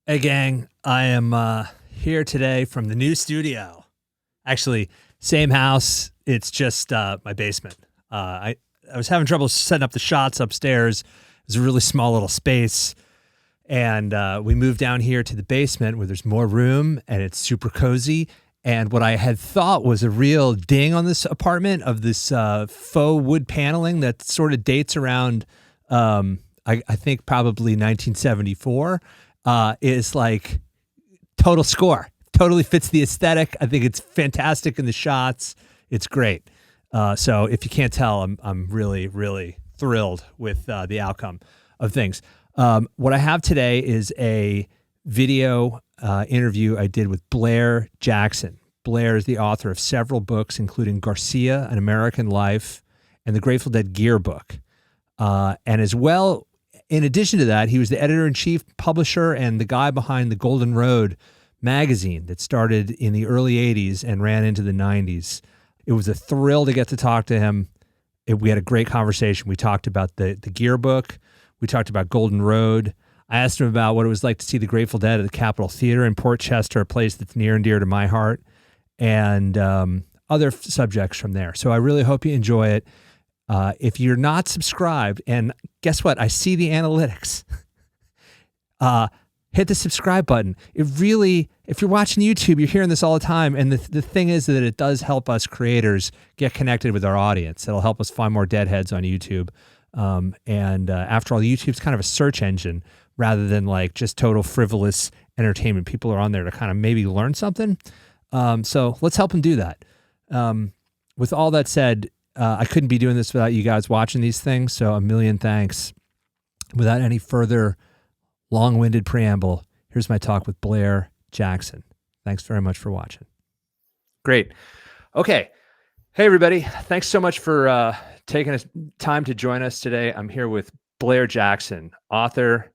Hey, gang. I am here today from the new studio. Actually, same house. It's just my basement. I was having trouble setting up the shots upstairs. It was a really small little space. And we moved down here to the basement where there's more room and it's super cozy. And what I had thought was a real ding on this apartment of this faux wood paneling that sort of dates around, I think, probably 1974, is like total score. Totally fits the aesthetic. I think it's fantastic in the shots. It's great. So if you can't tell, I'm really, really thrilled with the outcome of things. What I have today is a video interview I did with Blair Jackson. Blair is the author of several books, including Garcia, An American Life, and the Grateful Dead Gear book. And as well, in addition to that, he was the editor-in-chief, publisher, and the guy behind the Golden Road magazine that started in the early 80s and ran into the 90s. It was a thrill to get to talk to him. We had a great conversation. We talked about the Gear book. We talked about Golden Road. I asked him about what it was like to see the Grateful Dead at the Capitol Theater in Port Chester, a place that's near and dear to my heart, and other subjects from there. So I really hope you enjoy it. If you're not subscribed, and guess what? I see the analytics. Hit the subscribe button. It really, if you're watching YouTube, you're hearing this all the time. And the thing is that it does help us creators get connected with our audience. It'll help us find more deadheads on YouTube. After all, YouTube's kind of a search engine rather than like just total frivolous entertainment. People are on there to kind of maybe learn something. So let's help them do that. With all that said, I couldn't be doing this without you guys watching these things. So a million thanks. Without any further long-winded preamble, here's my talk with Blair Jackson. Thanks very much for watching. Great. Okay. Hey, everybody. Thanks so much for taking time to join us today. I'm here with Blair Jackson, author,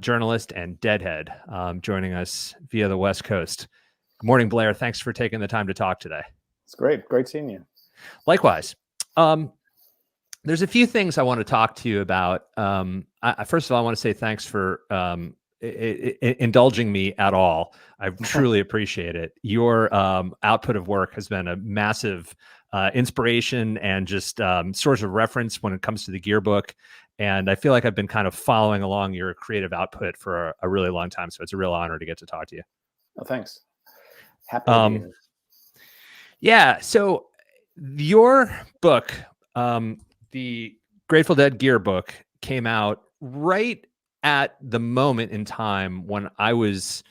journalist, and deadhead, joining us via the West Coast. Good morning, Blair. Thanks for taking the time to talk today. It's great. Great seeing you. Likewise. There's a few things I want to talk to you about. First of all, I want to say thanks for indulging me at all. I truly appreciate it. Your output of work has been a massive inspiration and just source of reference when it comes to the Gear book. And I feel like I've been kind of following along your creative output for a really long time. So it's a real honor to get to talk to you. Oh, thanks. Happy to be here. Yeah. So your book, the Grateful Dead Gear book, came out right at the moment in time when I was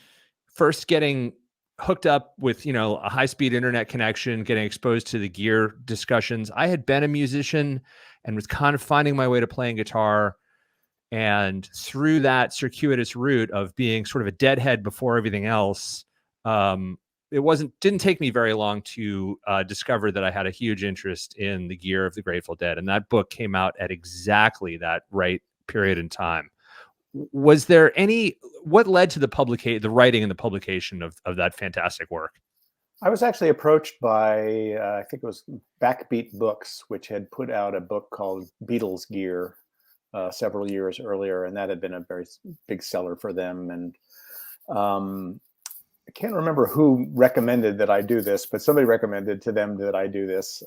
first getting hooked up with, a high-speed internet connection, getting exposed to the Gear discussions. I had been a musician and was kind of finding my way to playing guitar. And through that circuitous route of being sort of a deadhead before everything else, it didn't take me very long to discover that I had a huge interest in the Gear of the Grateful Dead. And that book came out at exactly that right period in time. Was there what led to the writing and the publication of that fantastic work? I was actually approached by, I think it was Backbeat Books, which had put out a book called Beatles Gear several years earlier. And that had been a very big seller for them. And I can't remember who recommended that I do this, but somebody recommended to them that I do this.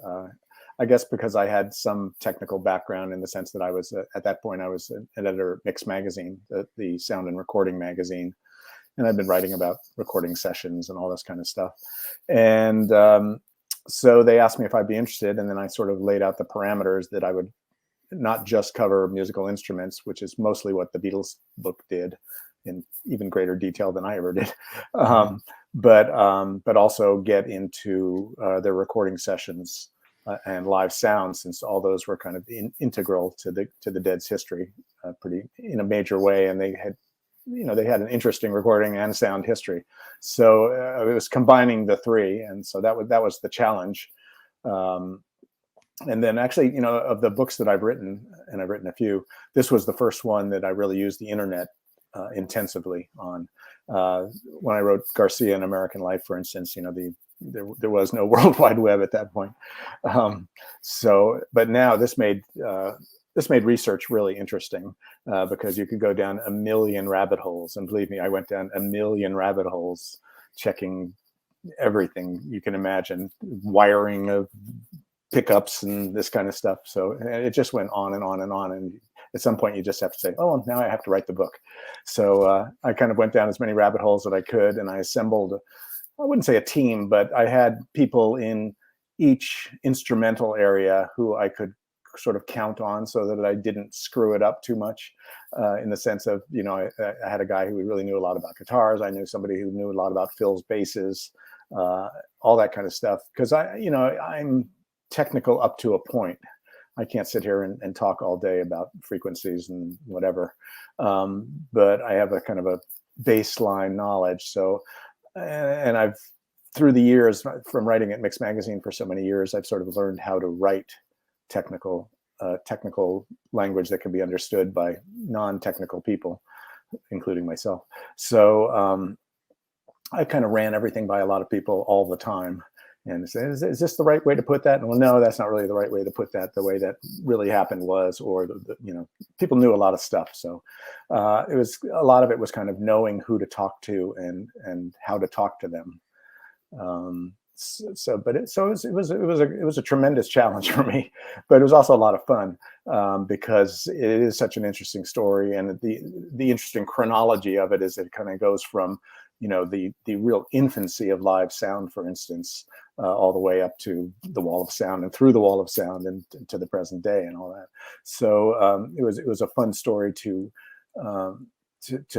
I guess because I had some technical background in the sense that I was, at that point, I was an editor at Mix Magazine, the sound and recording magazine. And I've been writing about recording sessions and all this kind of stuff. And so they asked me if I'd be interested. And then I sort of laid out the parameters that I would not just cover musical instruments, which is mostly what the Beatles book did, in even greater detail than I ever did, but also get into their recording sessions and live sound, since all those were kind of integral to the Dead's history, pretty in a major way, and they had an interesting recording and sound history. So it was combining the three, and so that was the challenge. And then actually, of the books that I've written, and I've written a few, this was the first one that I really used the internet intensively on. When I wrote Garcia, An American Life, for instance, there was no World Wide Web at that point. But now this made this made research really interesting because you could go down a million rabbit holes, and believe me, I went down a million rabbit holes checking everything you can imagine, wiring of pickups and this kind of stuff. So it just went on and on and on. And at some point you just have to say, oh, now I have to write the book. So I kind of went down as many rabbit holes that I could, and I assembled, I wouldn't say a team, but I had people in each instrumental area who I could sort of count on so that I didn't screw it up too much, in the sense of, I had a guy who really knew a lot about guitars. I knew somebody who knew a lot about fills, basses, all that kind of stuff. Because I'm technical up to a point. I can't sit here and talk all day about frequencies and whatever. But I have a kind of a baseline knowledge. So, and I've, through the years from writing at Mix Magazine for so many years, I've sort of learned how to write technical language that can be understood by non-technical people, including myself. So I kind of ran everything by a lot of people all the time, and say, is this the right way to put that? And well, no, that's not really the right way to put that. The way that really happened was, or people knew a lot of stuff. So it was, a lot of it was kind of knowing who to talk to and how to talk to them. It was a tremendous challenge for me, but it was also a lot of fun, because it is such an interesting story, and the interesting chronology of it is it kind of goes from the real infancy of live sound, for instance, all the way up to the Wall of Sound and through the Wall of Sound and to the present day and all that. So it was a fun story to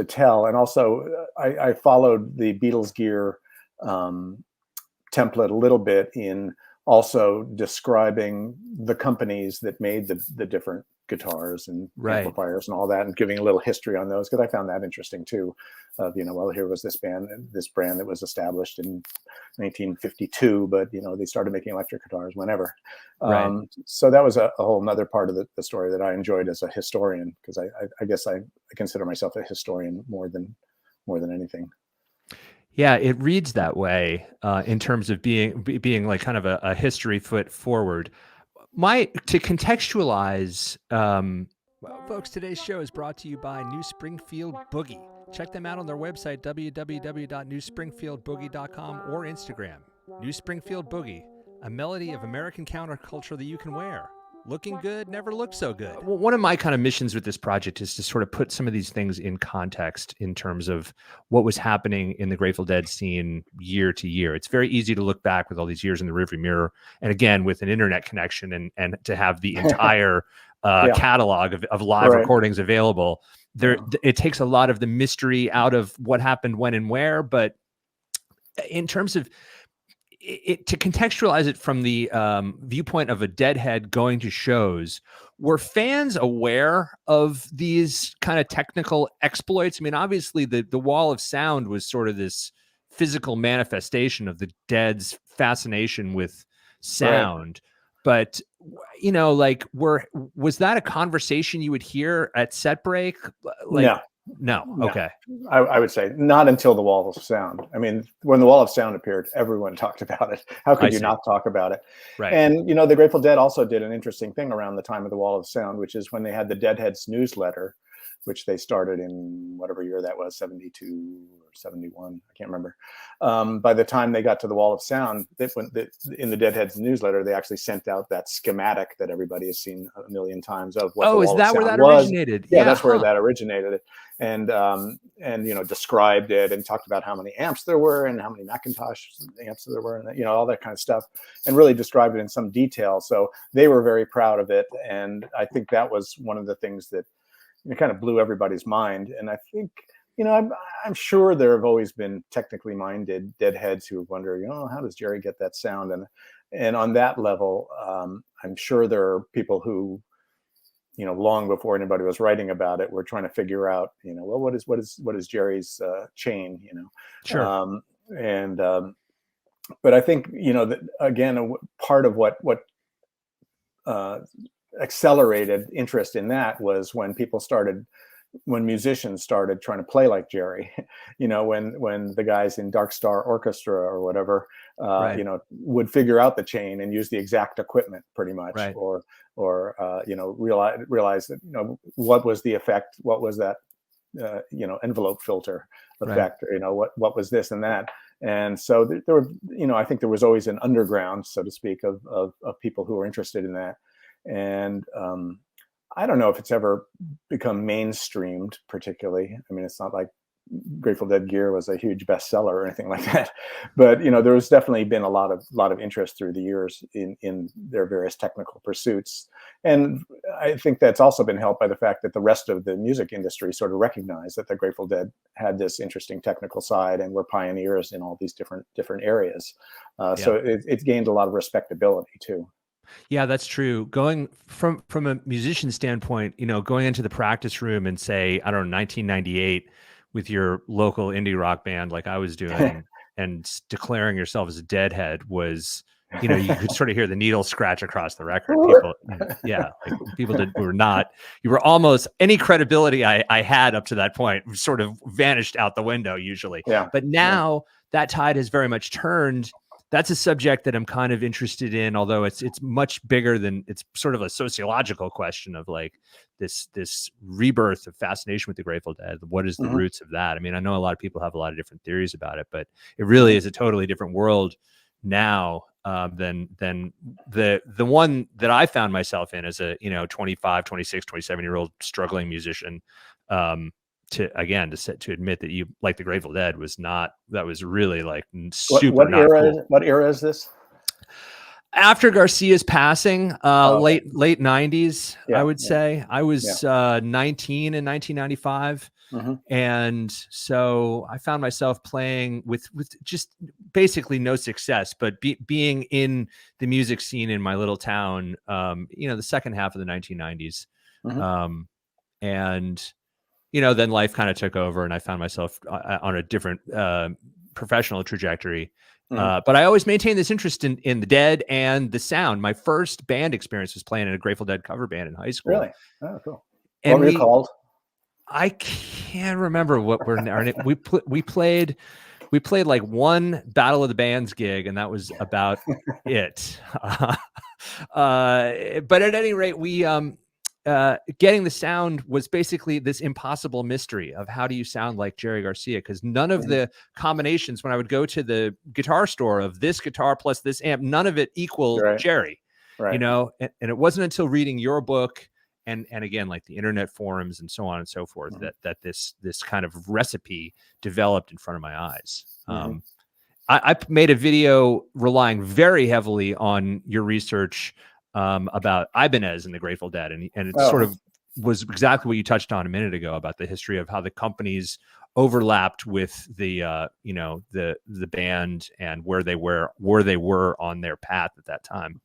tell, and also I followed the Beatles gear template a little bit in also describing the companies that made the different guitars and amplifiers and all that, and giving a little history on those, because I found that interesting too. Of well, here was this brand that was established in 1952, but they started making electric guitars whenever. So that was a whole nother part of the story that I enjoyed as a historian, because I guess I consider myself a historian more than anything. Yeah, it reads that way in terms of being like kind of a history foot forward. To contextualize, well, folks, today's show is brought to you by New Springfield Boogie. Check them out on their website, www.newspringfieldboogie.com, or Instagram. New Springfield Boogie, a melody of American counterculture that you can wear. Looking good never looked so good. Well, one of my kind of missions with this project is to sort of put some of these things in context in terms of what was happening in the Grateful Dead scene year to year. It's very easy to look back with all these years in the rearview mirror, and again with an internet connection and to have the entire catalog of live recordings available. It takes a lot of the mystery out of what happened when and where, but in terms of to contextualize it from the viewpoint of a Deadhead going to shows, were fans aware of these kind of technical exploits? I mean, obviously the Wall of Sound was sort of this physical manifestation of the Dead's fascination with sound. But was that a conversation you would hear at set break? No. Okay. I would say not until the Wall of Sound. I mean, when the Wall of Sound appeared, everyone talked about it. How could you not talk about it? Right. And, the Grateful Dead also did an interesting thing around the time of the Wall of Sound, which is when they had the Deadheads newsletter, which they started in whatever year that was, 72 or 71, I can't remember. By the time they got to the Wall of Sound, in the Deadheads newsletter, they actually sent out that schematic that everybody has seen a million times of what the Wall of Sound was. Is that where that originated? Yeah, that's where that originated. And described it and talked about how many amps there were and how many Macintosh amps there were, and all that kind of stuff, and really described it in some detail. So they were very proud of it, and I think that was one of the things that kind of blew everybody's mind. And I think I'm sure there have always been technically minded Deadheads who wonder, how does Jerry get that sound? And on that level, I'm sure there are people who, long before anybody was writing about it, we're trying to figure out, well, what is Jerry's chain, Sure. But I think, that again, part of what accelerated interest in that was when people started, when musicians started trying to play like Jerry, when the guys in Dark Star Orchestra or whatever, Right. would figure out the chain and use the exact equipment pretty much, Right. or realize that, what was the effect, what was that, envelope filter Right. effect, what was this and that. And so there were, I think there was always an underground, so to speak, of people who were interested in that. And I don't know if it's ever become mainstreamed particularly. I mean, it's not like Grateful Dead gear was a huge bestseller or anything like that, but there's definitely been a lot of interest through the years in their various technical pursuits. And I think that's also been helped by the fact that the rest of the music industry sort of recognized that the Grateful Dead had this interesting technical side and were pioneers in all these different areas. So it's gained a lot of respectability too. Yeah, that's true. Going from a musician standpoint, going into the practice room and say, I don't know, 1998 with your local indie rock band like I was doing and declaring yourself as a Deadhead was, you could sort of hear the needle scratch across the record. People, yeah, like people you were almost, any credibility I had up to that point sort of vanished out the window usually. Yeah. But now that tide has very much turned. That's a subject that I'm kind of interested in, although it's much bigger than, it's sort of a sociological question of like this rebirth of fascination with the Grateful Dead. What is the roots of that? I mean, I know a lot of people have a lot of different theories about it, but it really is a totally different world now than the one that I found myself in as a 25, 26, 27-year-old struggling musician. To admit that you like the Grateful Dead was really like super not cool. What era is this? After Garcia's passing, late 90s, I would say. I was 19 in 1995. And so I found myself playing with just basically no success, but being in the music scene in my little town, the second half of the 1990s. And then life kind of took over and I found myself on a different professional trajectory. But I always maintained this interest in the Dead and the sound. My first band experience was playing in a Grateful Dead cover band in high school. Really? Oh, cool. And what were you called? I can't remember what we're now. We played like one Battle of the Bands gig, and that was about it. But at any rate, we getting the sound was basically this impossible mystery of how do you sound like Jerry Garcia, because none of the combinations, when I would go to the guitar store of this guitar plus this amp, none of it equaled Jerry. Right. And it wasn't until reading your book and again, like the internet forums and so on and so forth, that this kind of recipe developed in front of my eyes. I made a video relying very heavily on your research about Ibanez and the Grateful Dead, and it sort of was exactly what you touched on a minute ago about the history of how the companies overlapped with the the band and where they were on their path at that time.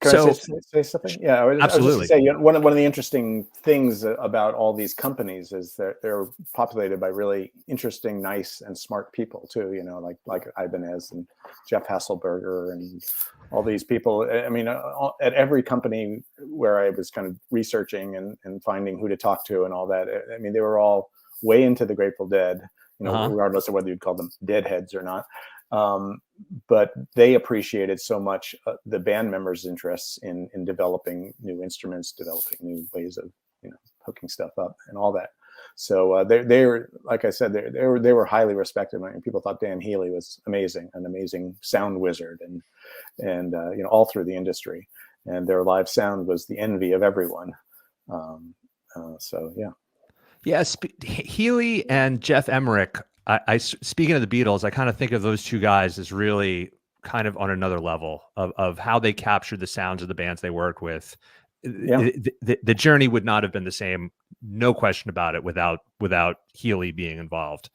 Can I say something? Yeah, absolutely. I was just say, one of the interesting things about all these companies is that they're populated by really interesting, nice, and smart people too. Like Ibanez and Jeff Hasselberger and all these people. I mean, at every company where I was kind of researching and finding who to talk to and all that, I mean, they were all way into the Grateful Dead, regardless of whether you'd call them Deadheads or not. But they appreciated so much the band members' interests in developing new instruments, developing new ways of hooking stuff up and all that. So they were, like I said, they were highly respected. I mean, people thought Dan Healy was amazing, an amazing sound wizard, and all through the industry. And their live sound was the envy of everyone. So yeah. Yeah, Healy and Jeff Emmerich. I speaking of the Beatles, I kind of think of those two guys as really kind of on another level of how they captured the sounds of the bands they worked with. Yeah. The journey would not have been the same, no question about it, without Healy being involved.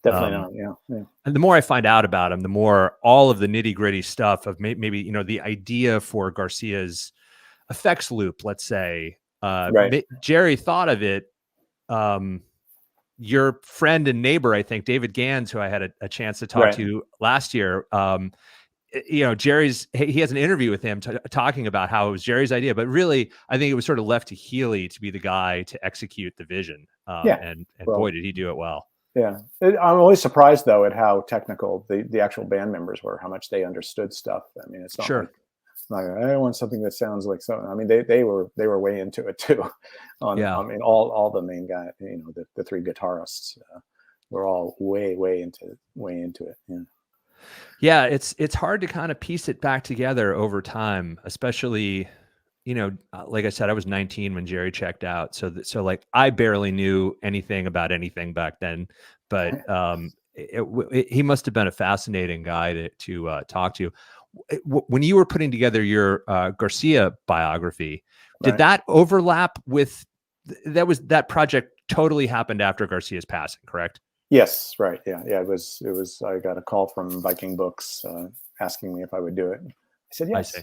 Definitely not. Yeah. And the more I find out about him, the more all of the nitty gritty stuff of maybe the idea for Garcia's effects loop, let's say, Jerry thought of it. Your friend and neighbor, I think, David Gans, who I had a chance to talk to last year, he has an interview with him talking about how it was Jerry's idea, but really, I think it was sort of left to Healy to be the guy to execute the vision. Yeah. And Well, boy, did he do it well. Yeah. I'm always surprised though at how technical the actual band members were, how much they understood stuff. I mean, it's not Sure. like, I want something that sounds like so. I mean, they were way into it too. I mean, all the main guy, the three guitarists were all way into it. Yeah. Yeah, it's hard to kind of piece it back together over time, especially, like I said, I was 19 when Jerry checked out, so like I barely knew anything about anything back then, but he must have been a fascinating guy to talk to. When you were putting together your Garcia biography, did that overlap with that project? Totally happened after Garcia's passing, correct? Yes, right. Yeah. It was. I got a call from Viking Books asking me if I would do it. I said yes.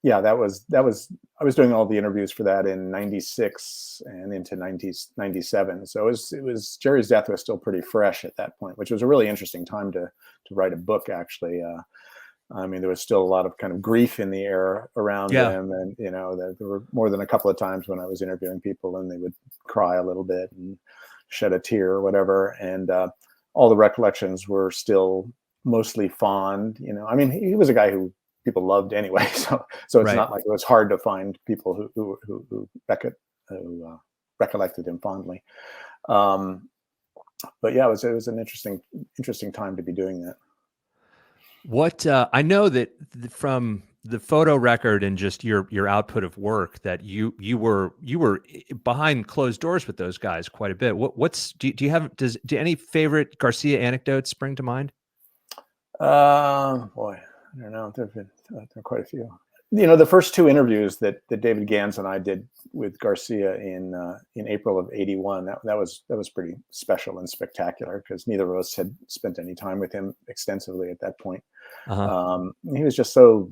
Yeah, that was. I was doing all the interviews for that in '96 and into '97. So it was Jerry's death was still pretty fresh at that point, which was a really interesting time to write a book. Actually, I mean, there was still a lot of kind of grief in the air around him, and there were more than a couple of times when I was interviewing people and they would cry a little bit and shed a tear or whatever, and all the recollections were still mostly fond. I mean, he was a guy who people loved anyway, so it's not like it was hard to find people who recollected him fondly. But yeah, it was an interesting time to be doing that. What I know that from the photo record and just your output of work, that you were behind closed doors with those guys quite a bit. Do any favorite Garcia anecdotes spring to mind? Boy, I don't know. There are quite a few. The first two interviews that David Gans and I did with Garcia in April of '81, that was pretty special and spectacular because neither of us had spent any time with him extensively at that point. He was just so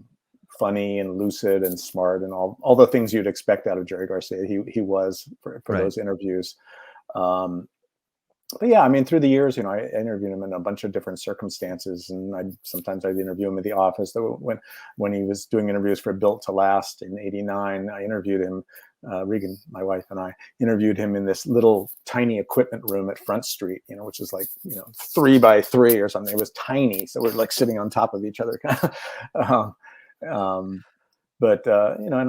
funny and lucid and smart and all the things you'd expect out of Jerry Garcia. He was for those interviews. But yeah, I mean, through the years, I interviewed him in a bunch of different circumstances, and sometimes I'd interview him in the office. When he was doing interviews for Built to Last in '89, I interviewed him. Regan, my wife, and I interviewed him in this little tiny equipment room at Front Street, which is like 3 by 3 or something. It was tiny, so we're like sitting on top of each other. And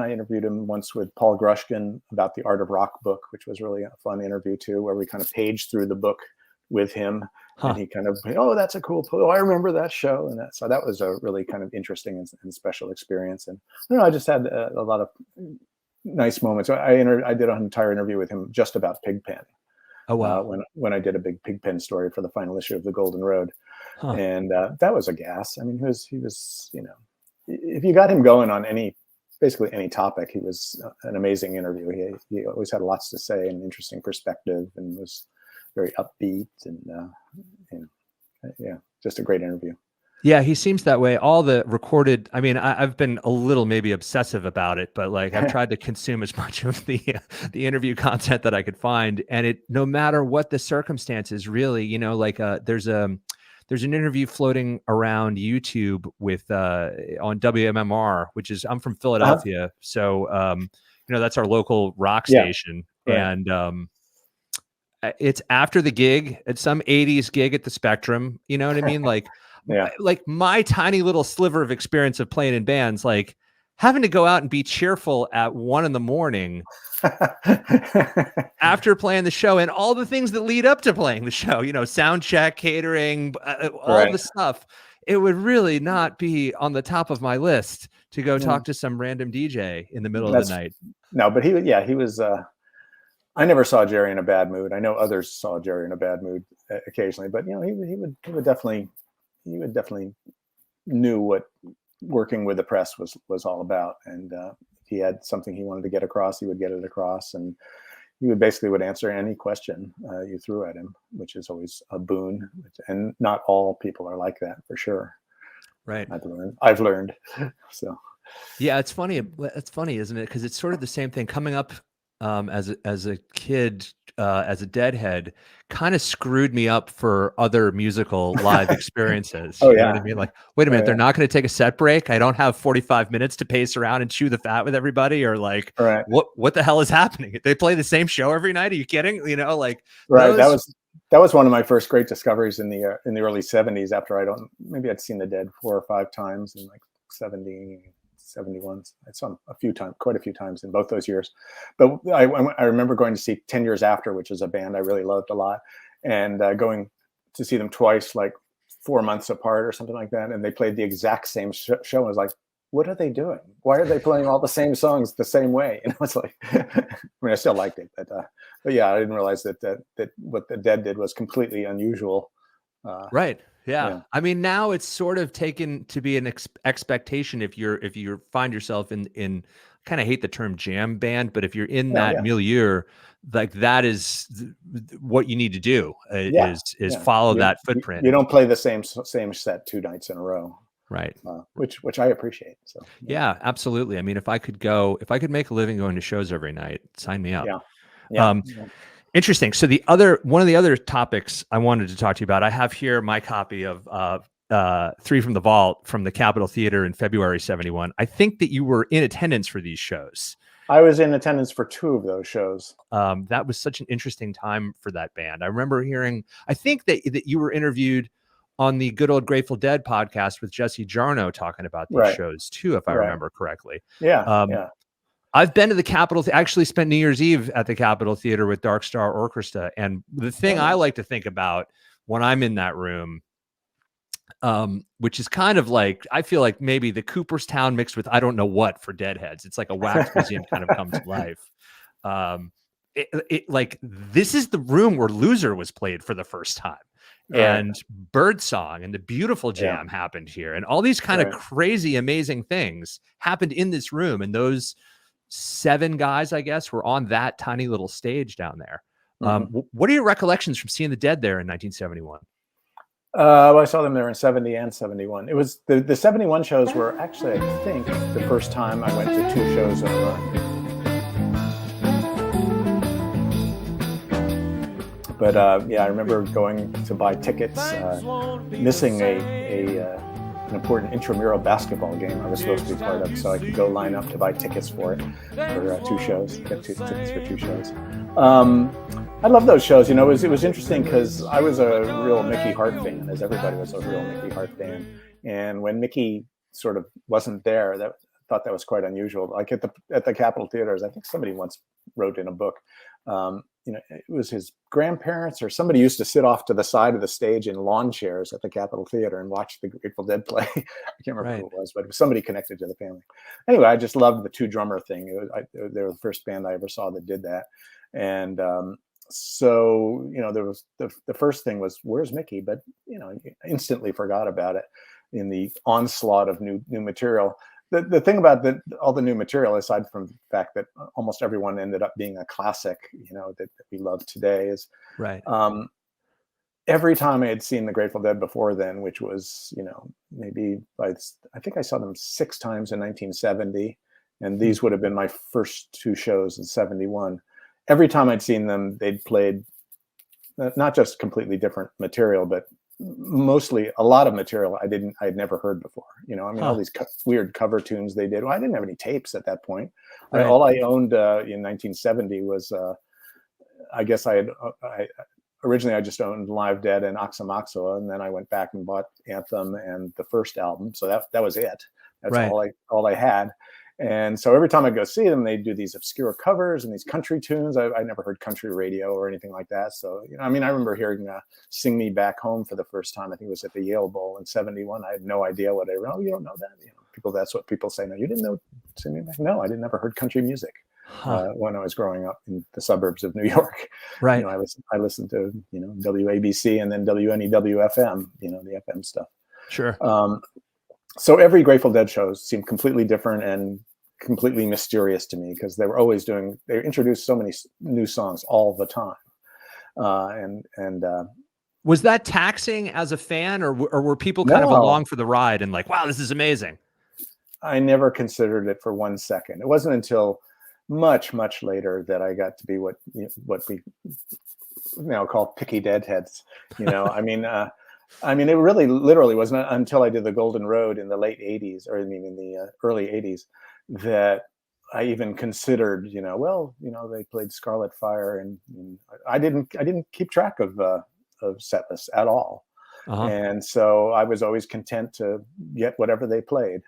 I interviewed him once with Paul Grushkin about the Art of Rock book, which was really a fun interview too, where we kind of paged through the book with him, and he kind of, that's a cool, I remember that show, and so that was a really kind of interesting and special experience. And I just had a lot of nice moments. I did an entire interview with him just about Pigpen. Oh wow! When I did a big Pigpen story for the final issue of the Golden Road, and that was a gas. I mean, he was if you got him going on basically any topic, he was an amazing interview. He always had lots to say and interesting perspective, and was very upbeat, and just a great interview. Yeah, he seems that way. All the recorded, I mean, I've been a little maybe obsessive about it, but like I've tried to consume as much of the interview content that I could find, and no matter what the circumstances, really, there's an interview floating around YouTube with on WMMR, which is, I'm from Philadelphia, so that's our local rock station, and it's after the gig at some '80s gig at the Spectrum. You know what I mean? Like, like my tiny little sliver of experience of playing in bands, like having to go out and be cheerful at 1 a.m. after playing the show, and all the things that lead up to playing the show, sound check, catering, all the stuff. It would really not be on the top of my list to go talk to some random DJ in the middle of the night. No, but he was, I never saw Jerry in a bad mood. I know others saw Jerry in a bad mood occasionally, but he would definitely knew what working with the press was all about, and he had something he wanted to get across, he would get it across, and he would answer any question you threw at him, which is always a boon. And not all people are like that, for sure. Right. I've learned. So. Yeah, it's funny. It's funny, isn't it? Because it's sort of the same thing coming up as a kid, as a Deadhead, kind of screwed me up for other musical live experiences. Oh You know what I yeah, mean? yeah, Like, wait a oh minute, they're yeah. not going to take a set break. I don't have 45 minutes to pace around and chew the fat with everybody, or like, Right, what the hell is happening? They play the same show every night. Are you kidding? You know, like right. those. That was one of my first great discoveries in the early '70s. After maybe I'd seen the Dead 4 or 5 times in like 70, 71. I saw them quite a few times in both those years. But I remember going to see 10 Years After, which is a band I really loved a lot, and going to see them twice, like 4 months apart or something like that. And they played the exact same show. I was like, what are they doing? Why are they playing all the same songs the same way? And it's like, I mean, I still liked it, but yeah, I didn't realize that what the Dead did was completely unusual. Right. Yeah. Yeah, I mean, now it's sort of taken to be an expectation if you find yourself in kind of hate the term jam band, but if you're in yeah, that yeah, milieu, like that is what you need to do, yeah, is yeah. follow You that footprint. you don't play the same set 2 nights in a row, Right. which I appreciate. So yeah, Yeah, absolutely. I mean, if I could make a living going to shows every night, sign me up. yeah, yeah, Um, yeah. Interesting. So one of the other topics I wanted to talk to you about, I have here my copy of Three from the Vault from the Capitol Theater in February '71. I think that you were in attendance for these shows. I was in attendance for 2 of those shows. That was such an interesting time for that band. I remember hearing, I think that you were interviewed on the Good Old Grateful Dead podcast with Jesse Jarno talking about these Right, shows too, if I right. remember correctly. Yeah, Um, yeah. I've been to the Capitol. Actually, spent New Year's Eve at the Capitol Theater with Dark Star Orchestra. And the Oh, thing I nice. like to think about when I'm in that room, which is kind of like, I feel like maybe the Cooperstown mixed with I don't know what for Deadheads. It's like a wax museum kind of come to life. Um, like this is the room where Loser was played for the first time, Right. and Birdsong and the Beautiful Yeah. Jam happened here, and all these kind of Right. crazy, amazing things happened in this room, and those 7 guys, I guess, were on that tiny little stage down there. Hmm. What are your recollections from seeing the Dead there in 1971? Well, I saw them there in '70 and '71. It was the '71 shows were actually, I think, the first time I went to 2 shows in a row. But yeah, I remember going to buy tickets, missing an important intramural basketball game I was supposed to be part of, so I could go line up to buy tickets for it for 2 shows. Get tickets for 2 shows. I love those shows. You know, it was interesting because I was a real Mickey Hart fan, as everybody was a real Mickey Hart fan. And when Mickey sort of wasn't there, I thought that was quite unusual. Like at the Capitol Theaters, I think somebody once wrote in a book. You know, it was his grandparents or somebody used to sit off to the side of the stage in lawn chairs at the Capitol Theater and watch the Grateful Dead play. I can't remember who it was, but it was somebody connected to the family. Anyway, I just loved the 2 drummer thing. They were the first band I ever saw that did that. And so, you know, there was the first thing was, where's Mickey? But, you know, instantly forgot about it in the onslaught of new material. The thing about all the new material, aside from the fact that almost everyone ended up being a classic, you know, that we love today, is Right. Every time I had seen the Grateful Dead before then, which was, you know, maybe I think I saw them 6 times in 1970, and these would have been my first 2 shows in '71. Every time I'd seen them, they'd played not just completely different material, but mostly a lot of material I'd never heard before. You know, I mean, all these weird cover tunes they did. Well, I didn't have any tapes at that point. Right. All I owned in 1970 was, I guess originally I just owned Live Dead and Oxomoxoa, and then I went back and bought Anthem and the first album. So that was it. That's Right. all I had. And so every time I go see them, they do these obscure covers and these country tunes. I never heard country radio or anything like that. So, you know, I mean, I remember hearing Sing Me Back Home for the first time. I think it was at the Yale Bowl in '71. I had no idea what I wrote. Oh, you don't know that? You know, that's what people say. No, you didn't know Sing Me Back? No, I never heard country music when I was growing up in the suburbs of New York. Right. You know, I listened to, you know, WABC and then WNEW-FM, you know, the FM stuff. Sure. So every Grateful Dead show seemed completely different and completely mysterious to me because they introduced so many new songs all the time. Was that taxing as a fan, or were people kind of No, along for the ride and like, wow, this is amazing? I never considered it for 1 second. It wasn't until much later that I got to be what we now call picky deadheads. I mean, it really literally wasn't until I did the Golden Road in the late '80s, or I mean, in the early '80s, that I even considered, they played Scarlet Fire, and I didn't keep track of set lists at all, Uh-huh. and so I was always content to get whatever they played,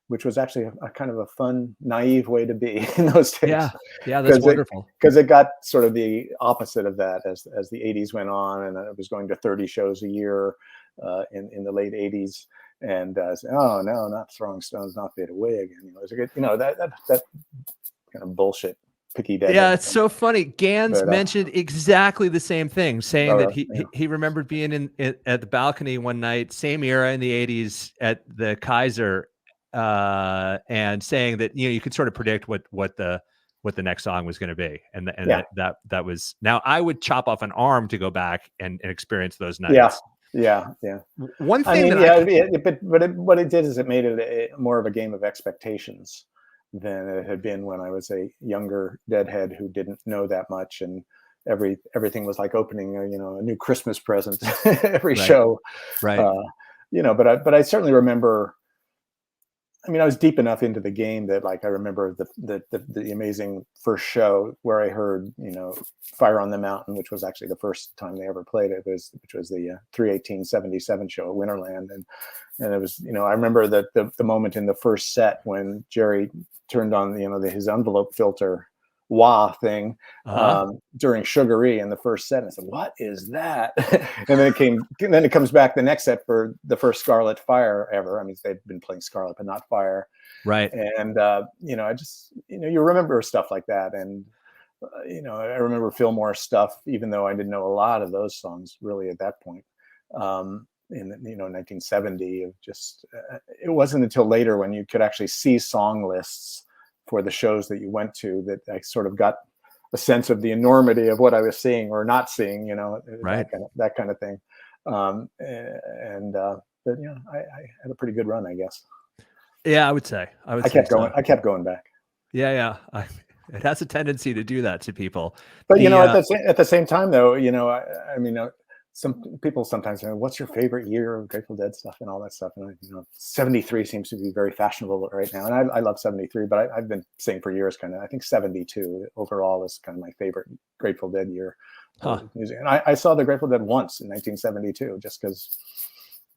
which was actually a kind of a fun, naive way to be in those days, Yeah. Yeah, that's because wonderful. it got sort of the opposite of that as the '80s went on, and I was going to 30 shows a year in the late '80s, and oh no, not Throwing Stones, not Fade Away Again. It was a good, that kind of bullshit picky Yeah, deadhead it's thing. so funny. Gans But mentioned exactly the same thing, saying that oh, he yeah, he, he remembered being at the balcony one night, same era in the '80s at the Kaiser, and saying that you could sort of predict what the next song was going to be, and yeah, that was. Now I would chop off an arm to go back and experience those yeah, nights. yeah. One I thing mean, that I yeah, what it did is it made it more of a game of expectations than it had been when I was a younger deadhead who didn't know that much, and everything was like opening a new Christmas present every right, show. right, Uh, but I certainly remember. I mean, I was deep enough into the game that, like, I remember the amazing first show where I heard, Fire on the Mountain, which was actually the first time they ever played it, which was the 3/18/77 show at Winterland, and it was, I remember that the moment in the first set when Jerry turned on, his envelope filter wah thing uh-huh, during Sugaree in the first set. And I said, "What is that?" And then it comes back the next set for the first Scarlet Fire ever. I mean, they'd been playing Scarlet, but not Fire. right. And I just, you remember stuff like that. And I remember Fillmore stuff, even though I didn't know a lot of those songs really at that point. In 1970, it wasn't until later when you could actually see song lists for the shows that you went to that I sort of got a sense of the enormity of what I was seeing or not seeing, Right. that kind of thing. But I had a pretty good run, I guess. Yeah, I would say I kept going. so. I kept going back. Yeah, yeah. It has a tendency to do that to people. But The at the same time, though, I mean, some people sometimes say, "What's your favorite year of Grateful Dead stuff and all that stuff?" And 73 seems to be very fashionable right now, and I love 73. But I've been saying for years, kind of, I think 72 overall is kind of my favorite Grateful Dead year huh. of music. And I saw the Grateful Dead once in 1972, just because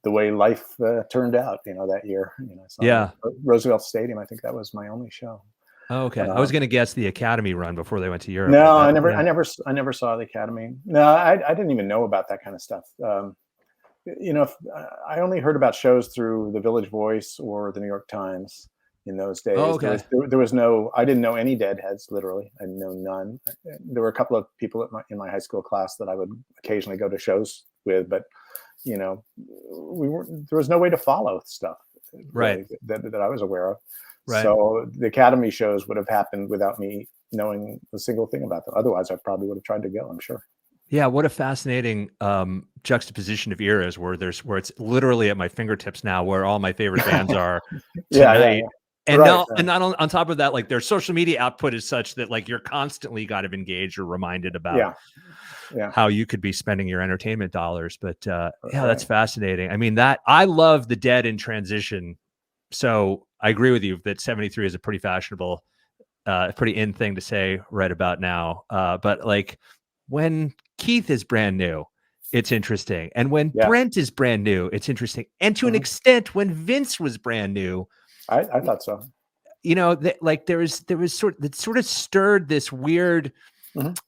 the way life turned out, that year. I saw them Yeah. at Roosevelt Stadium. I think that was my only show. Oh, okay. I was Um, going to guess the Academy run before they went to Europe, but No, that yeah. I never saw the Academy. No, I didn't even know about that kind of stuff. I only heard about shows through the Village Voice or the New York Times in those Oh, days. okay. There was no. I didn't know any Deadheads. Literally, I know none. There were a couple of people in my high school class that I would occasionally go to shows with, but we were there was no way to follow stuff Right. really that I was aware of. Right. So the Academy shows would have happened without me knowing a single thing about them. Otherwise, I probably would have tried to go, I'm sure. Yeah, what a fascinating juxtaposition of eras where it's literally at my fingertips now where all my favorite bands are Yeah. tonight. And Right. now and not on top of that, like their social media output is such that like you're constantly kind of engaged or reminded about Yeah. Yeah. how you could be spending your entertainment dollars. But yeah, that's Right. fascinating. I mean, that I love the Dead in transition. So I agree with you that 73 is a pretty fashionable, pretty in thing to say right about now. But like when Keith is brand new, it's interesting. And when Yeah. Brent is brand new, it's interesting. And to an Mhm. extent, when Vince was brand new, I thought so. like there was sort of stirred this weird Mhm.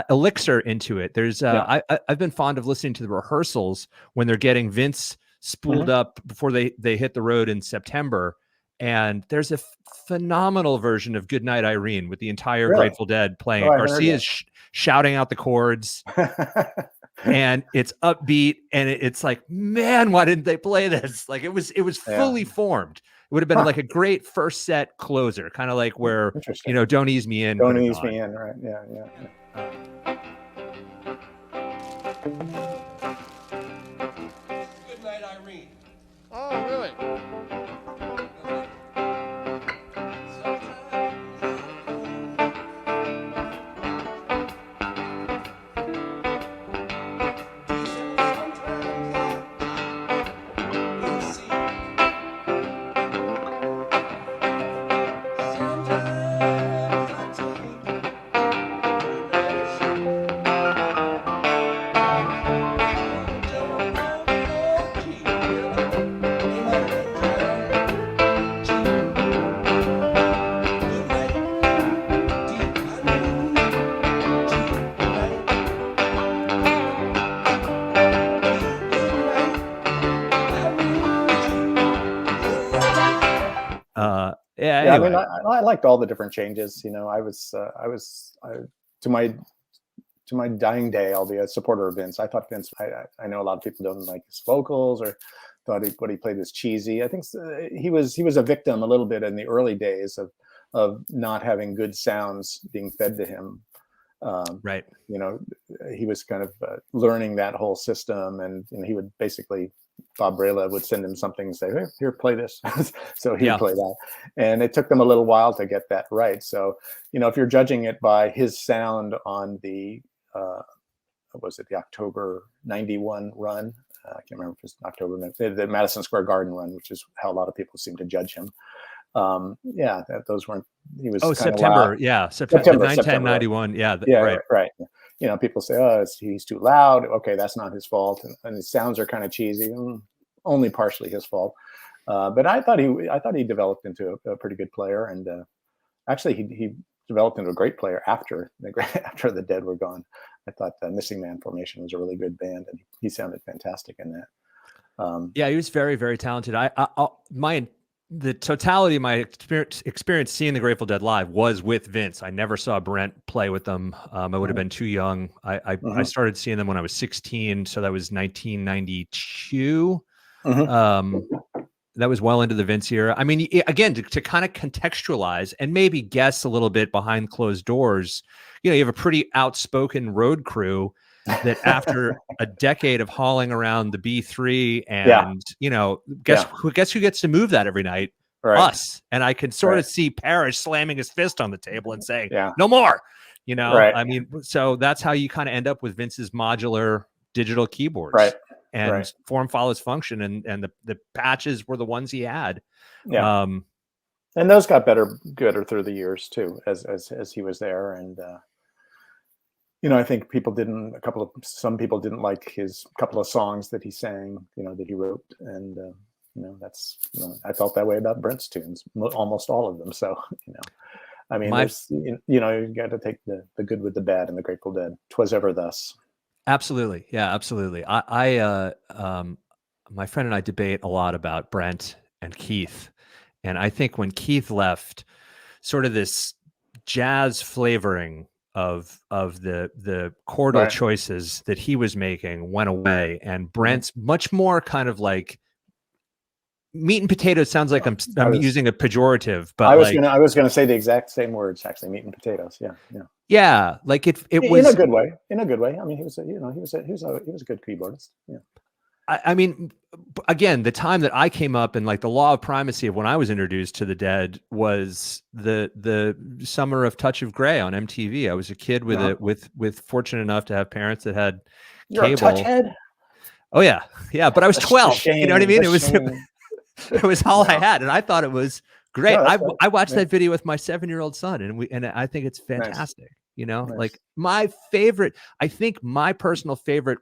elixir into it. There's Yeah. I've been fond of listening to the rehearsals when they're getting Vince spooled Mhm. up before they hit the road in September. And there's a phenomenal version of Goodnight Irene with the entire Really? Grateful Dead playing Oh, it. I haven't heard Garcia is shouting out the chords, that. and it's upbeat, and it's like, man, why didn't they play this? Like it was Yeah. fully formed. It would have been Huh. like a great first set closer, kind of like where Interesting. Don't Ease Me In could Don't have ease gone. me in. Right. Yeah. Yeah. Good night, Irene. Oh, really? Yeah, I Anyway, mean, I liked all the different changes. To my dying day, I'll be a supporter of Vince. I thought Vince. I know a lot of people don't like his vocals or thought what he played was cheesy. I think he was a victim a little bit in the early days of not having good sounds being fed to him. right. You know, he was kind of learning that whole system, and he would basically, Bob Brela would send him something and say, "Hey, here, play this." So he'd Yeah. play that, and it took them a little while to get that right. So, if you're judging it by his sound on the what was it, the October '91 run? I can't remember if it's October, the Madison Square Garden run, which is how a lot of people seem to judge him. Yeah, those weren't. He was kind September. of Yeah, September 9, 10, September. 91. Yeah, Yeah, right. right. People say, "Oh, he's too loud." Okay, that's not his fault, and his sounds are kind of cheesy. Only partially his fault. But I thought he developed into a pretty good player, and actually he developed into a great player after the Dead were gone. I thought Missing Man Formation was a really good band, and he sounded fantastic in that. Yeah, he was very, very talented. The totality of my experience seeing the Grateful Dead live was with Vince. I never saw Brent play with them. I would have been too young. I started seeing them when I was 16, so that was 1992. That was well into the Vince era. I mean, again, to kind of contextualize and maybe guess a little bit behind closed doors, you have a pretty outspoken road crew that after a decade of hauling around the B3 and, guess who gets to move that every night? Right. Us. And I can sort of see Parrish slamming his fist on the table and saying, no more, Right. I mean, so that's how you kind of end up with Vince's modular digital keyboards. Right. And form follows function, and the patches were the ones he had. Yeah. And those got better through the years too, as he was there. And I think some people didn't like his couple of songs that he sang, that he wrote, and that's I felt that way about Brent's tunes, almost all of them. So I mean, you got to take the good with the bad in the Grateful Dead. 'Twas ever thus. Absolutely. Yeah, absolutely. My friend and I debate a lot about Brent and Keith. And I think when Keith left, sort of this jazz flavoring of the chordal choices that he was making went away. And Brent's much more kind of like meat and potatoes. Sounds like I'm using a pejorative, but I was gonna say the exact same words, actually, meat and potatoes. Yeah, like it was in a good way. In a good way. I mean, he was a good keyboardist. Yeah. I mean, again, the time that I came up and like the law of primacy of when I was introduced to the Dead was the summer of Touch of Grey on MTV. I was a kid with fortunate enough to have parents that had You're cable. a touch head? Oh yeah, but I was 12. You know what I mean? It was all I had, and I thought it was great. No, I watched that video with my 7-year-old son, and I think it's fantastic. Nice. Like my personal favorite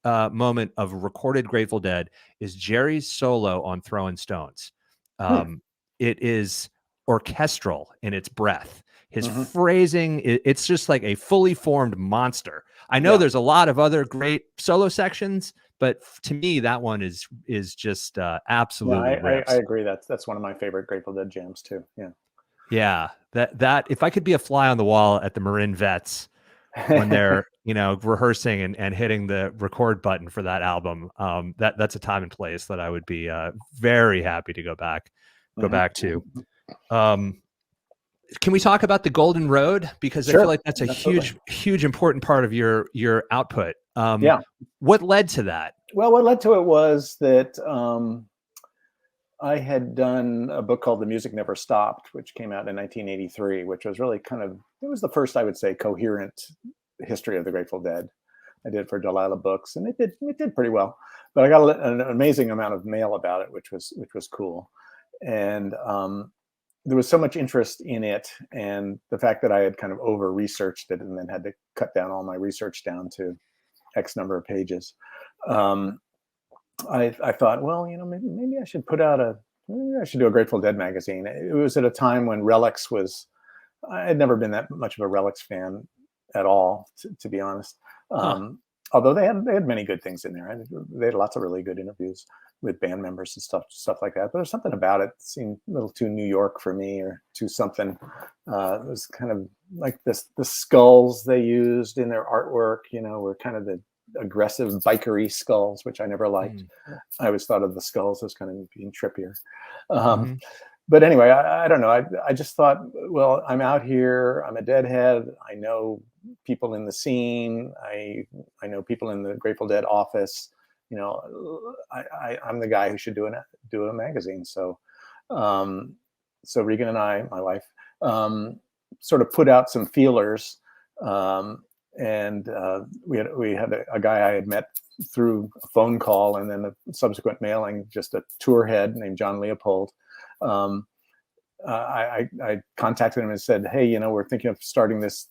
moment of recorded Grateful Dead is Jerry's solo on Throwing Stones. It is orchestral in its breath. His phrasing, it's just like a fully formed monster. I know there's a lot of other great solo sections, but to me, that one is just absolutely. I agree. That's one of my favorite Grateful Dead jams too. Yeah. That if I could be a fly on the wall at the Marin Vets when they're rehearsing and hitting the record button for that album, that's a time and place that I would be very happy to go back to. Can we talk about the Golden Road? Because I feel like that's a huge important part of your output. What led to that? Well, what led to it was that I had done a book called The Music Never Stopped, which came out in 1983, which was really it was the first, I would say, coherent history of the Grateful Dead. I did it for Delilah Books, and it did pretty well. But I got an amazing amount of mail about it, which was cool. And there was so much interest in it, and the fact that I had kind of over-researched it and then had to cut down all my research down to X number of pages. I thought, well, maybe I should do a Grateful Dead magazine. It was at a time when Relics I had never been that much of a Relics fan at all, to be honest. although they had many good things in there. They had lots of really good interviews with band members and stuff like that. But there's something about it that seemed a little too New York for me, or too something. It was kind of like the skulls they used in their artwork, were kind of the aggressive bikery skulls, which I never liked. I always thought of the skulls as kind of being trippier. But anyway, I don't know. I just thought, well, I'm out here. I'm a Deadhead. I know people in the scene. I know people in the Grateful Dead office. I'm the guy who should do a magazine. So, so Regan and I, my wife, sort of put out some feelers, and we had a guy I had met through a phone call, and then a subsequent mailing, just a tour head named John Leopold. I contacted him and said, hey, we're thinking of starting this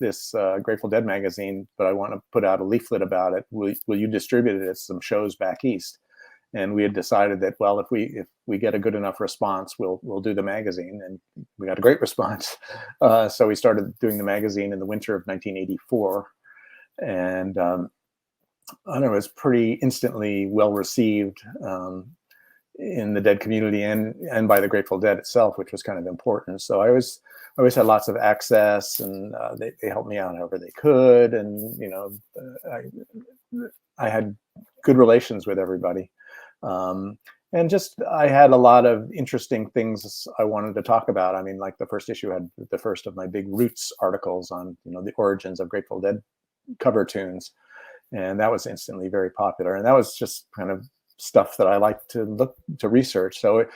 Grateful Dead magazine, but I want to put out a leaflet about it. Will you distribute it at some shows back east? And we had decided that, well, if we get a good enough response, we'll do the magazine. And we got a great response. So we started doing the magazine in the winter of 1984. And I don't know, it was pretty instantly well received in the Dead community and by the Grateful Dead itself, which was kind of important. So I always had lots of access, and they helped me out however they could. And, I had good relations with everybody. And just, I had a lot of interesting things I wanted to talk about. I mean, like the first issue had the first of my big Roots articles on, the origins of Grateful Dead cover tunes. And that was instantly very popular. And that was just kind of stuff that I like to research. So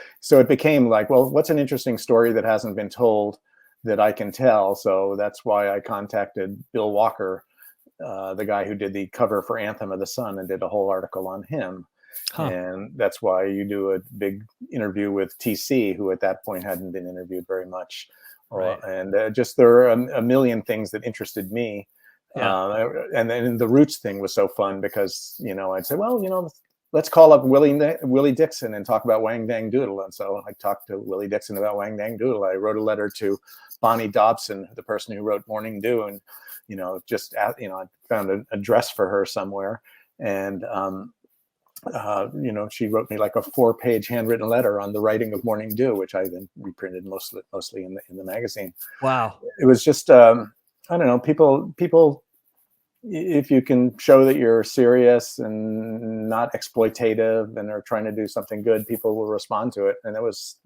it became like, well, what's an interesting story that hasn't been told that I can tell? So that's why I contacted Bill Walker, the guy who did the cover for Anthem of the Sun, and did a whole article on him. And that's why you do a big interview with TC, who at that point hadn't been interviewed very much. Right. And just there are a million things that interested me. Yeah. And then the Roots thing was so fun because, I'd say, well, let's call up Willie Dixon and talk about Wang Dang Doodle. And so I talked to Willie Dixon about Wang Dang Doodle. I wrote a letter to Bonnie Dobson, the person who wrote Morning Dew, and I found an address for her somewhere, and she wrote me like a 4-page handwritten letter on the writing of Morning Dew, which I then reprinted mostly in the magazine. Wow, it was just I don't know, people. If you can show that you're serious and not exploitative and are trying to do something good, people will respond to it. And that was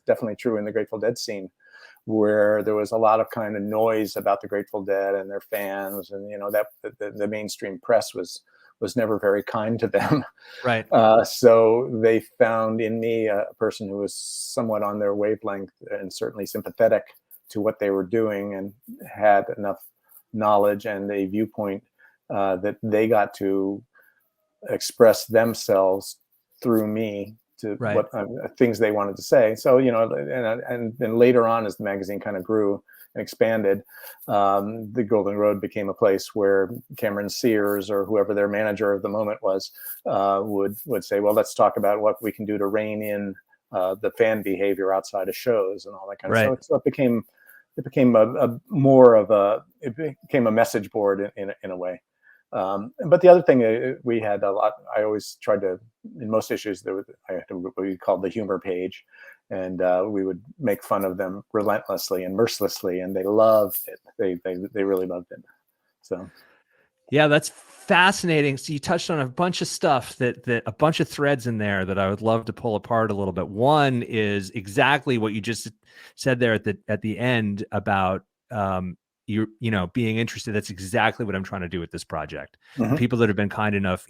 definitely true in the Grateful Dead scene, where there was a lot of kind of noise about the Grateful Dead and their fans, and that the mainstream press was never very kind to them. Right. So they found in me a person who was somewhat on their wavelength and certainly sympathetic to what they were doing, and had enough knowledge and a viewpoint that they got to express themselves through me to what things they wanted to say. So, and then later on, as the magazine kind of grew and expanded, the Golden Road became a place where Cameron Sears, or whoever their manager of the moment was, would say, well, let's talk about what we can do to rein in the fan behavior outside of shows and all that kind of stuff. So it became it became a message board in a way. But the other thing, we had a lot, I always tried to, in most issues, I had what we called the humor page, and we would make fun of them relentlessly and mercilessly, and they loved it. They really loved it. So. Yeah, that's fascinating. So you touched on a bunch of stuff that a bunch of threads in there that I would love to pull apart a little bit. One is exactly what you just said there at the end about being interested. That's exactly what I'm trying to do with this project. Mm-hmm. People that have been kind enough,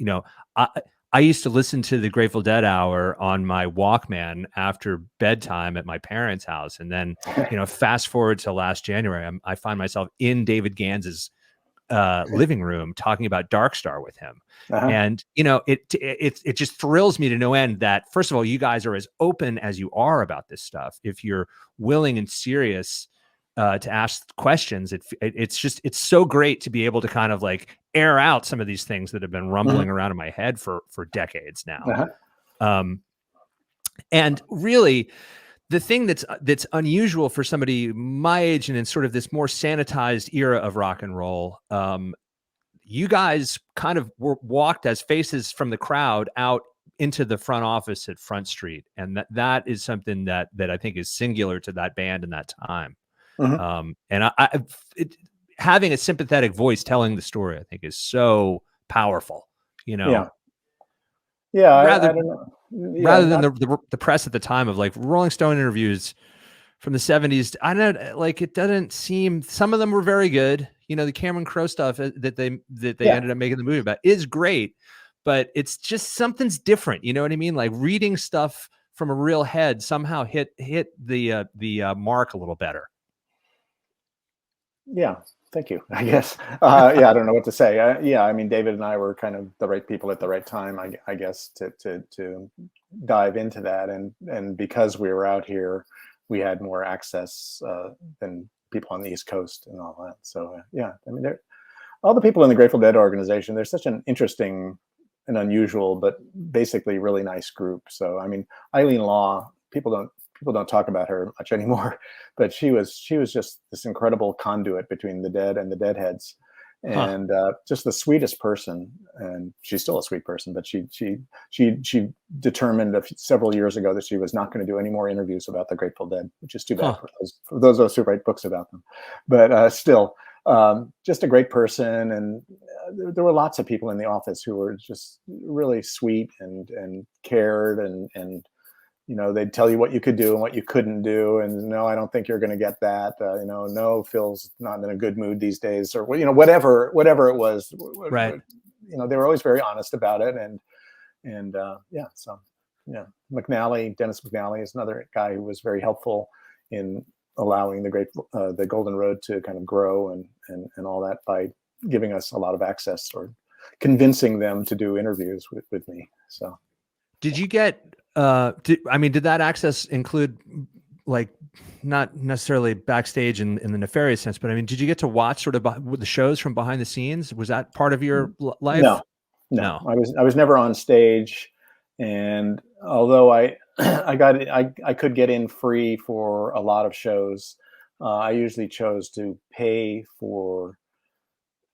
I used to listen to the Grateful Dead Hour on my Walkman after bedtime at my parents' house, and then fast forward to last January, I find myself in David Gans's living room talking about Dark Star with him. Uh-huh. And it just thrills me to no end that, first of all, you guys are as open as you are about this stuff. If you're willing and serious to ask questions, it's so great to be able to kind of like air out some of these things that have been rumbling around in my head for decades now. Uh-huh. And really, the thing that's unusual for somebody my age and in sort of this more sanitized era of rock and roll, you guys kind of walked as faces from the crowd out into the front office at Front Street, and that is something that I think is singular to that band in that time. And having a sympathetic voice telling the story, I think, is so powerful. Yeah. Rather, I don't know. Yeah, rather than the press at the time of like Rolling Stone interviews from the 70s. I don't know, like it doesn't seem, some of them were very good. The Cameron Crowe stuff that they ended up making the movie about is great, but it's just something's different. You know what I mean? Like reading stuff from a real head somehow hit the mark a little better. Yeah. Thank you, I guess. I don't know what to say. I mean, David and I were kind of the right people at the right time, I guess, to dive into that. And because we were out here, we had more access than people on the East Coast and all that. So, I mean, all the people in the Grateful Dead organization, they're such an interesting and unusual, but basically really nice group. So, I mean, Eileen Law, people don't talk about her much anymore, but she was just this incredible conduit between the Dead and the Deadheads, and just the sweetest person. And she's still a sweet person, but she determined several years ago that she was not going to do any more interviews about the Grateful Dead, which is too bad for those of us who write books about them. But still, just a great person. And there were lots of people in the office who were just really sweet and cared and they'd tell you what you could do and what you couldn't do. And no, I don't think you're going to get that. No, Phil's not in a good mood these days, or, whatever it was. Right. They were always very honest about it. Dennis McNally is another guy who was very helpful in allowing the Golden Road to kind of grow and all that by giving us a lot of access or convincing them to do interviews with me. So did you get, did that access include, like, not necessarily backstage in the nefarious sense, but I mean, did you get to watch sort of the shows from behind the scenes? Was that part of your life? No. I was never on stage, and although I could get in free for a lot of shows, I usually chose to pay for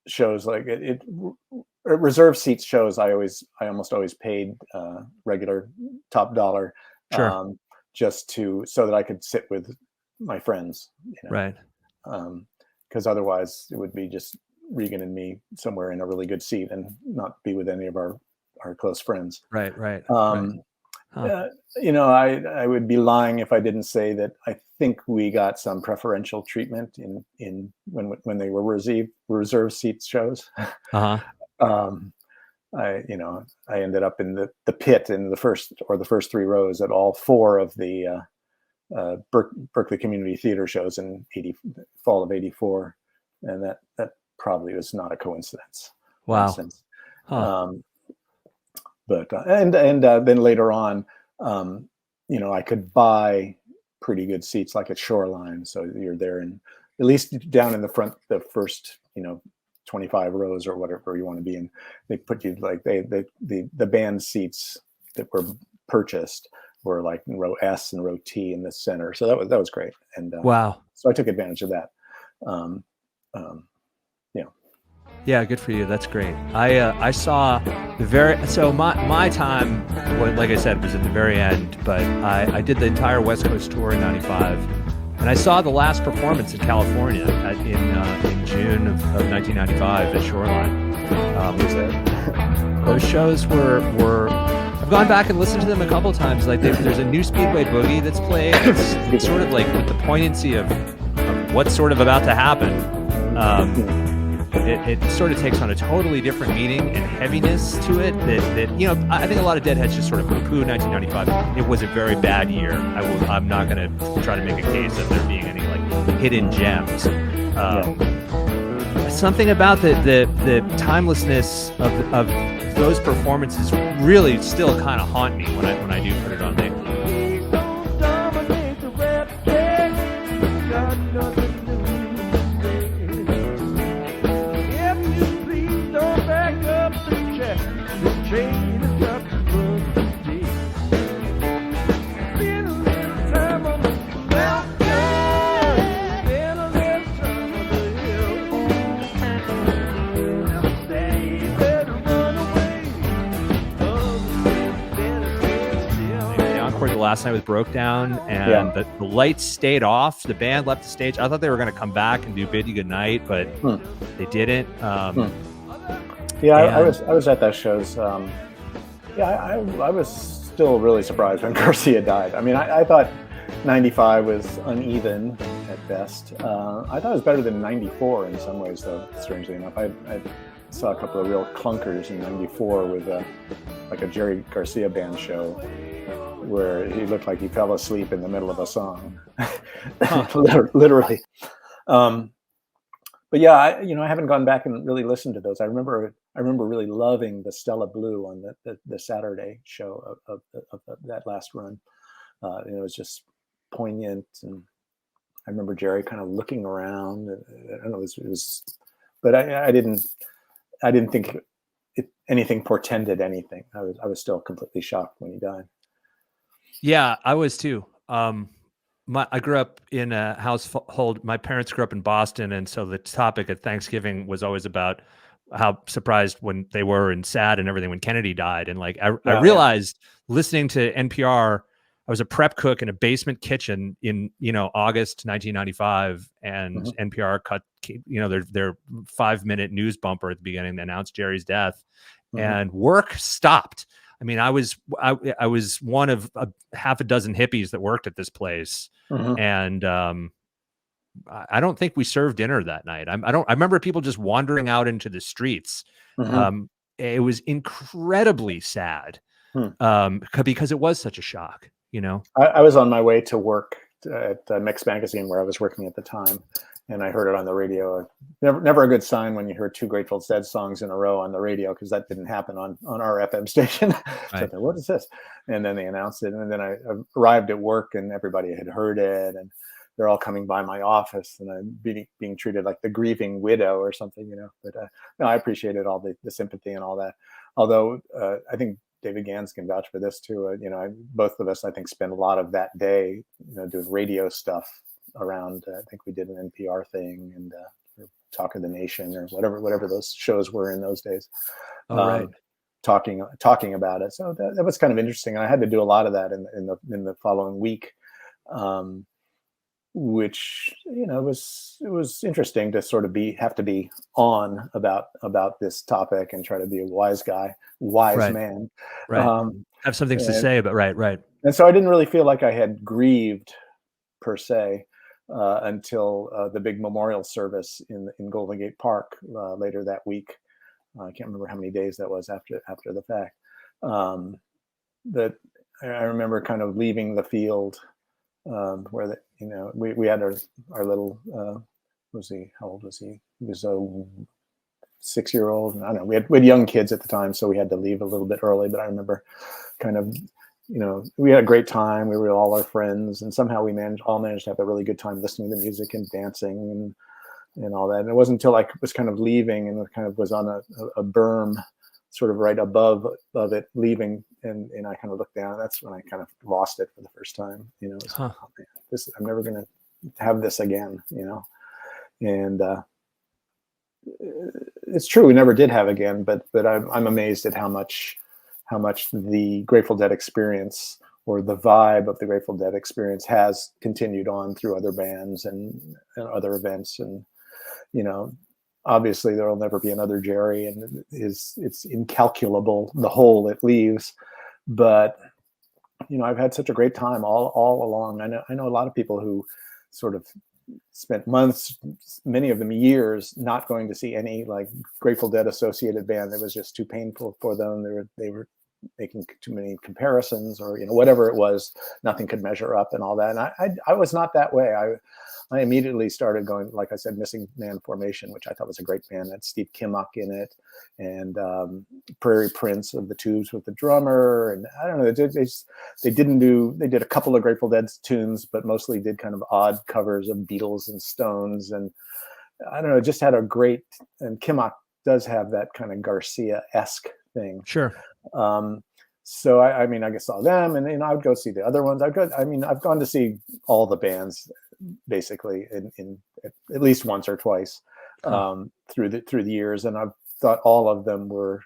shows like reserve seats shows. I almost always paid regular top dollar, sure. Just so that I could sit with my friends, right? Because otherwise it would be just Regan and me somewhere in a really good seat and not be with any of our close friends. Right. I would be lying if I didn't say that I think we got some preferential treatment in when they were reserve seat shows. I ended up in the pit in the first three rows at all four of the Berkeley Community Theater shows in fall of '84, and that probably was not a coincidence. Wow. But then later on, I could buy pretty good seats like at Shoreline, so you're there and at least down in the front, the first 25 rows or whatever you want to be in. They put you like the band seats that were purchased were like in row S and row T in the center. So that was great. And wow. So I took advantage of that. Yeah, good for you. That's great. I saw my time, like I said, was at the very end, but I did the entire West Coast tour in '95. And I saw the last performance in California in June of 1995 at Shoreline. Those shows were I've gone back and listened to them a couple of times. Like there's a new Speedway Boogie that's played. It's sort of like with the poignancy of what's sort of about to happen. It sort of takes on a totally different meaning and heaviness to it that I think a lot of Deadheads just sort of poo-poo 1995. It was a very bad year. I'm not going to try to make a case of there being any like hidden gems. Something about the timelessness of those performances really still kind of haunt me when I do put it on tape. the last night with Broke Down, and Yeah. the lights stayed off. The band left the stage. I thought they were going to come back and do Bid You Goodnight, but they didn't. Yeah, I was at those shows. I was still really surprised when Garcia died. I mean, I thought 95 was uneven at best. I thought it was better than 94 in some ways, though, strangely enough. I saw a couple of real clunkers in 94 with like a Jerry Garcia band show where he looked like he fell asleep in the middle of a song. Literally. But yeah, I haven't gone back and really listened to those. I remember really loving the Stella Blue on the Saturday show of that last run. It was just poignant, and I remember Jerry kind of looking around. I don't know, it was, but I didn't think anything portended anything. I was still completely shocked when he died. Yeah, I was too. I grew up in a household. My parents grew up in Boston, and so the topic at Thanksgiving was always about how surprised when they were and sad and everything when Kennedy died. And like I realized listening to NPR, I was a prep cook in a basement kitchen in August 1995, and NPR cut their 5-minute news bumper at the beginning that announced Jerry's death, and work stopped. I mean, I was one of half a dozen hippies that worked at this place, and I don't think we served dinner that night. I remember people just wandering out into the streets. It was incredibly sad because it was such a shock. I was on my way to work at Mix Magazine where I was working at the time, and I heard it on the radio. Never a good sign when you hear 2 Grateful Dead songs in a row on the radio, because that didn't happen on our FM station. Right. So I thought, what is this? And then they announced it, and then I arrived at work, and everybody had heard it, and they're all coming by my office, and I'm being treated like the grieving widow or something, But no, I appreciated all the sympathy and all that. Although I think David Gans can vouch for this too. Both of us, I think, spent a lot of that day, doing radio stuff around. I think we did an NPR thing and Talk of the Nation or whatever those shows were in those days. Right. Talking about it. So that was kind of interesting. I had to do a lot of that in the following week, which it was interesting to sort of have to be on about this topic and try to be a wise man, right. Have some things to say, but right. And so I didn't really feel like I had grieved per se until the big memorial service in Golden Gate Park later that week. I can't remember how many days that was after the fact. That I remember kind of leaving the field where we had our little how old was he? He was a 6-year-old. I don't know. We had young kids at the time, so we had to leave a little bit early. But I remember kind of, we had a great time. We were all our friends, and somehow we managed to have a really good time listening to music and dancing and all that. And it wasn't until I was kind of leaving and kind of was on a berm sort of right above it leaving, and I kind of looked down. That's when I kind of lost it for the first time. Oh, man, I'm never going to have this again. And it's true, we never did have again. But I'm amazed at how much the Grateful Dead experience, or the vibe of the Grateful Dead experience, has continued on through other bands and other events. And obviously there will never be another Jerry, and it's incalculable the hole it leaves. But I've had such a great time all along. I know a lot of people who sort of spent months, many of them years, not going to see any like Grateful Dead associated band. That was just too painful for them. They were making too many comparisons, or whatever it was. Nothing could measure up and all that. And I was not that way. I immediately started going, like I said, Missing Man Formation, which I thought was a great band. That had Steve Kimmock in it, and Prairie Prince of the Tubes with the drummer. And I don't know, they did a couple of Grateful Dead tunes, but mostly did kind of odd covers of Beatles and Stones. And I don't know, it just had a great, and Kimmock does have that kind of Garcia-esque thing. Sure. So I mean, I saw them, and I would go see the other ones. I've gone to see all the bands basically in at least once or twice through the years, and I've thought all of them were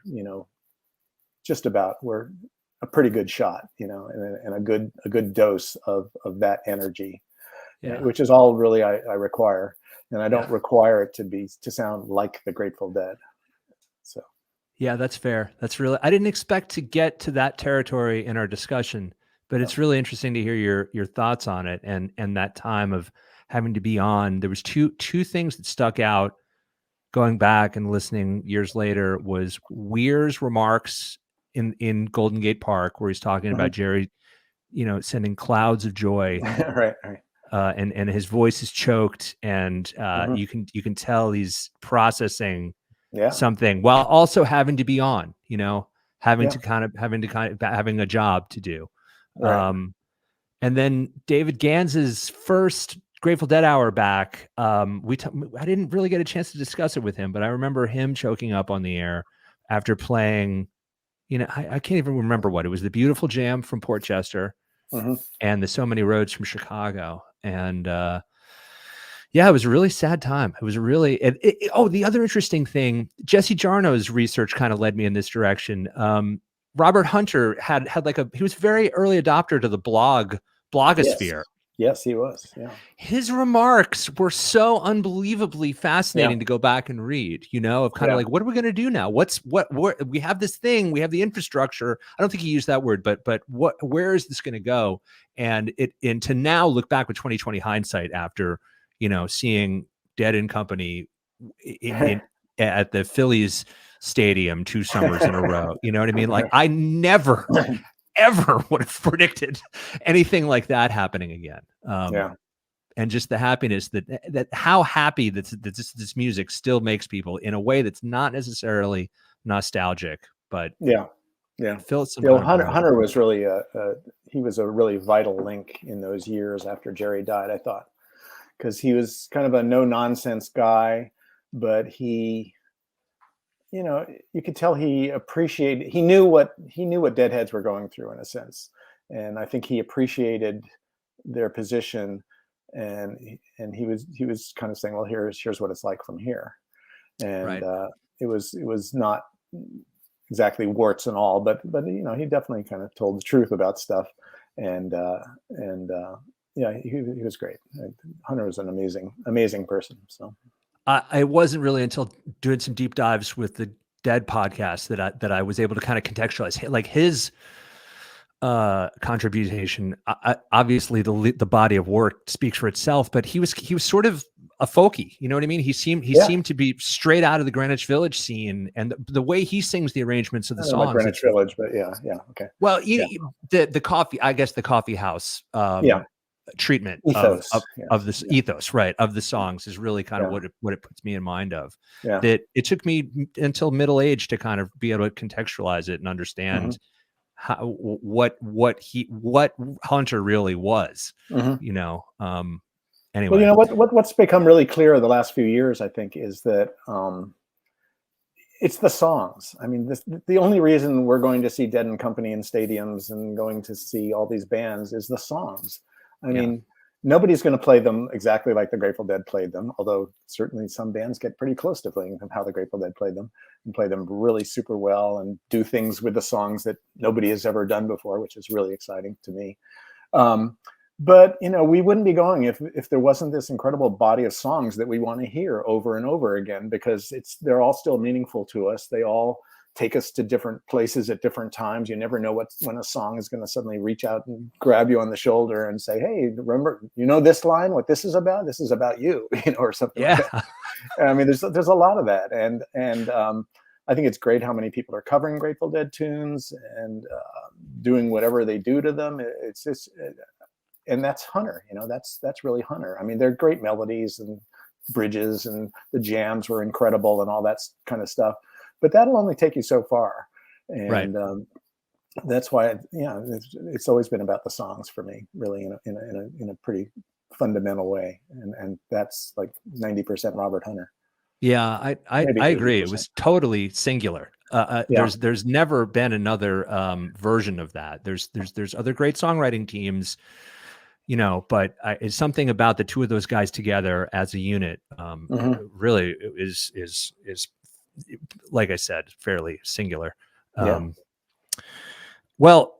just about were a pretty good shot, and a good dose of that energy, Yeah. which is all really I require. And I don't Yeah. require it to sound like the Grateful Dead. So. Yeah, that's fair. That's really, I didn't expect to get to that territory in our discussion, but it's really interesting to hear your thoughts on it and that time of having to be on. There was two things that stuck out going back and listening years later was Weir's remarks in Golden Gate Park, where he's talking about Jerry, sending clouds of joy, Right. and his voice is choked, and you can tell he's processing something while also having to be on, having a job to do. Right. And then David Gans's first Grateful Dead hour back, I didn't really get a chance to discuss it with him, but I remember him choking up on the air after playing, I can't even remember what it was. The Beautiful Jam from Port Chester and the So Many Roads from Chicago. And yeah, it was a really sad time. It was really, the other interesting thing, Jesse Jarno's research kind of led me in this direction. Robert Hunter had he was very early adopter to the blogosphere. Yes, he was. Yeah. His remarks were so unbelievably fascinating to go back and read, of kind of like, what are we going to do now? What we have this thing, we have the infrastructure. I don't think he used that word, but where is this going to go? And to now look back with 2020 hindsight after, seeing Dead and Company at the Phillies stadium 2 summers in a row, you know what I mean? Like, I never ever would have predicted anything like that happening again. And just the happiness that how happy that this music still makes people in a way that's not necessarily nostalgic, but Hunter was really he was a really vital link in those years after Jerry died, I thought, because he was kind of a no nonsense guy, but he, you could tell he knew what Deadheads were going through in a sense. And I think he appreciated their position, and he was kind of saying, well, here's what it's like from here. And it was not exactly warts and all, but he definitely kind of told the truth about stuff. And he was great. Hunter was an amazing person. So. I wasn't really until doing some deep dives with the Dead podcast that I was able to kind of contextualize like his contribution. Obviously, the body of work speaks for itself, but he was sort of a folky. You know what I mean? He seemed to be straight out of the Greenwich Village scene, and the way he sings the arrangements of the songs. Greenwich Village, but okay. Well, the coffee, I guess the coffee house. Treatment ethos, of this ethos, right, of the songs is really kind of what it puts me in mind of. That it took me until middle age to kind of be able to contextualize it and understand how what Hunter really was. Anyway, well, what's become really clear the last few years, I think, is that it's the songs. I mean, the only reason we're going to see Dead and Company in stadiums and going to see all these bands is the songs. I mean, nobody's going to play them exactly like the Grateful Dead played them, although certainly some bands get pretty close to playing them how the Grateful Dead played them, and play them really super well and do things with the songs that nobody has ever done before, which is really exciting to me. But, we wouldn't be going if there wasn't this incredible body of songs that we want to hear over and over again, because they're all still meaningful to us. They all take us to different places at different times. You never know when a song is going to suddenly reach out and grab you on the shoulder and say, hey, remember, this line, what this is about? This is about you, or something like that. I mean, there's a lot of that. And I think it's great how many people are covering Grateful Dead tunes and doing whatever they do to them. It's just, and that's Hunter, that's really Hunter. I mean, they're great melodies and bridges, and the jams were incredible and all that kind of stuff. But that'll only take you so far, and that's why it's always been about the songs for me, really, in a pretty fundamental way, and that's like 90% Robert Hunter. Yeah, I agree. It was totally singular. There's never been another version of that. There's other great songwriting teams, but it's something about the two of those guys together as a unit. Really is like I said, fairly singular. Well,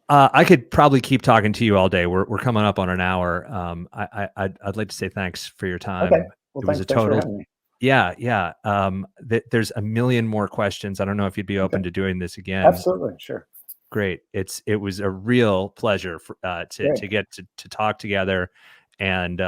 I could probably keep talking to you all day. We're coming up on an hour. I'd like to say thanks for your time. Okay. Well, It was a thanks for total. having me. Yeah. There's a million more questions. I don't know if you'd be open Okay. to doing this again. Absolutely. Sure. Great. It was a real pleasure Great. to get to talk together, and